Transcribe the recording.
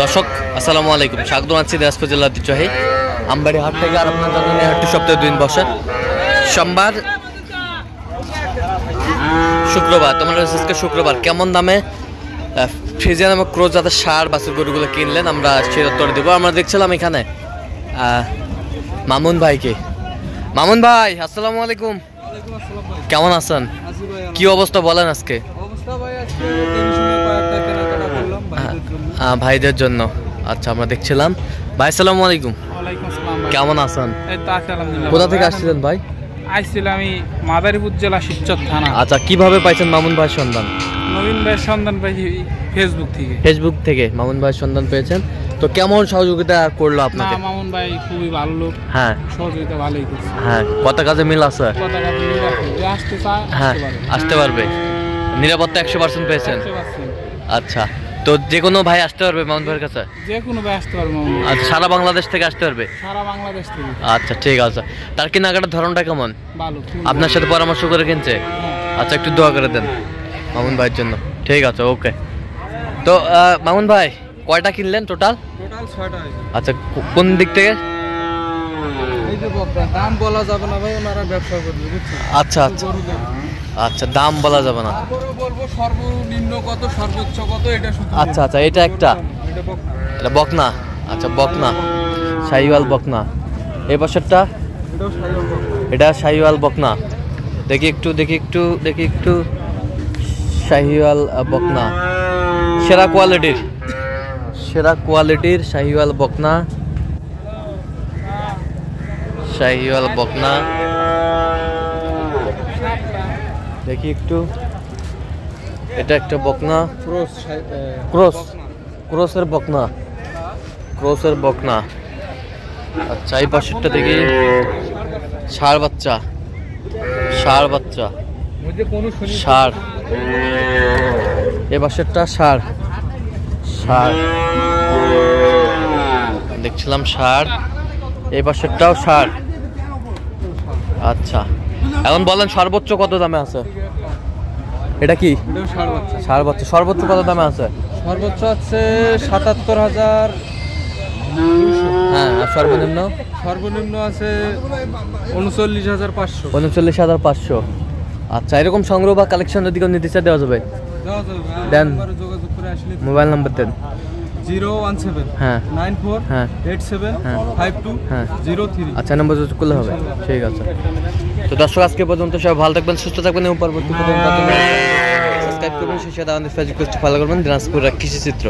দর্শক আসসালামু আলাইকুম, স্বাগত জানাচ্ছি দিনাজপুর জেলার ঐতিহ্যবাহী আমবাড়ি হাট থেকে। আর আপনার জানেন এই হাটটি সপ্তাহে 2 দিন বসে, সোমবার শুক্রবার। তোমার আজকে শুক্রবার। কেমন দামে ফ্রিজিয়ান এবং ক্রোজ জাতের ষাঁড় বাছুর গরুগুলো কিনলেন আমরা সেই উত্তর দেবো। আমরা দেখছিলাম এখানে মামুন ভাইকে। মামুন ভাই আসসালামু আলাইকুম, কেমন আছেন? কি অবস্থা বলেন আজকে? ভাইদের জন্য। আচ্ছা, আমরা দেখছিলাম। ভাই আসসালামু আলাইকুম, কেমন আছেন? কোথা থেকে আসছিলেন ভাই? আইছিলাম আমি মাদারীপুর জেলা শিবচর থানা। আচ্ছা, কিভাবে পাইছেন মামুন ভাইয়ের সন্ধান? নবীন ভাইয়ের সন্ধান পাইছি ফেসবুক থেকে। ফেসবুক থেকে মামুন ভাইয়ের সন্ধান পেয়েছেন। তো কেমন সহযোগিতা করলো আপনাকে? মামুন ভাই খুবই ভালো লোক। হ্যাঁ, সহযোগিতা ভালোই করছে। হ্যাঁ, কত কাজে মিল আছে? কত কাজে মিল আছে? যে আসতে চায় হ্যাঁ, আসতে পারবে। নিরাপত্তা 100% পেয়েছেন? আচ্ছা, তো যে কোনো ভাই আসতে পারবে মামুন ভাইয়ের কাছে? যে কোনো ভাই আসতে পারবে মামুন। আচ্ছা, সারা বাংলাদেশ থেকে আসতে পারবে? সারা বাংলাদেশ থেকে। আচ্ছা, ঠিক আছে। তার কেনাকাটার ধরনটা কেমন? ভালো। আপনার সাথে পরামর্শ করে কিনছে? আচ্ছা, একটু দোয়া করে দেন মামুন ভাইয়ের জন্য। ঠিক আছে, ওকে। তো মামুন ভাই কয়টা কিনলেন টোটাল? টোটাল 6টা। আচ্ছা, কোন দিক থেকে? এই যে দাম বলা যাবে না ভাই, ওনারা ব্যবসা করবে, বুঝছেন? আচ্ছা আচ্ছা আচ্ছা, দাম বলা যাবে না। বলবো সর্বনিম্ন কত, সর্বোচ্চ কত, এটা শুধু। আচ্ছা আচ্ছা, এটা একটা, এটা বকনা। আচ্ছা, বকনা, শাহিওয়াল বকনা। এই পাশেরটা এটা শাহিওয়াল বকনা। দেখি একটু শাহিওয়াল বকনা, সেরা কোয়ালিটির শাহিওয়াল বকনা। দেখি একটু, এটা একটা বকনা, ক্রসের বকনা। আচ্ছা, এই পাশেরটা দেখি ষাঁড় বাচ্চা। এই পাশেরটা ষাঁড় দেখছিলাম, ষাঁড়। এই পাশেরটাও ষাঁড়। আচ্ছা, এখন বলেন সর্বোচ্চ কত দামে আছে? এটা কি ষাঁড় বাচ্চা? সর্বোচ্চ কত দামে আছে? সর্বোচ্চ আছে 77,000। হ্যাঁ, আর সর্বনিম্ন আছে 39,500। 39,500। আচ্ছা, এরকম সংগ্রহ বা কালেকশন যদি কেউ নিতে চায় দেওয়া যাবে? দেন, যোগাযোগ করে আসলে। মোবাইল নাম্বার দেন। 017 হ্যাঁ 94 হ্যাঁ 87 হ্যাঁ 52 হ্যাঁ 03। আচ্ছা, নাম্বার যোগাযোগ করলে হবে। ঠিক আছে। তো দর্শক, আজকে পর্যন্ত সবাই ভালো থাকবেন, সুস্থ থাকবেন এবং পরবর্তী সাবস্ক্রাইব করবেন, সেই সাথে আমাদের ফেসবুক পেজটি ফলো করবেন, দিনাজপুর কৃষি চিত্র।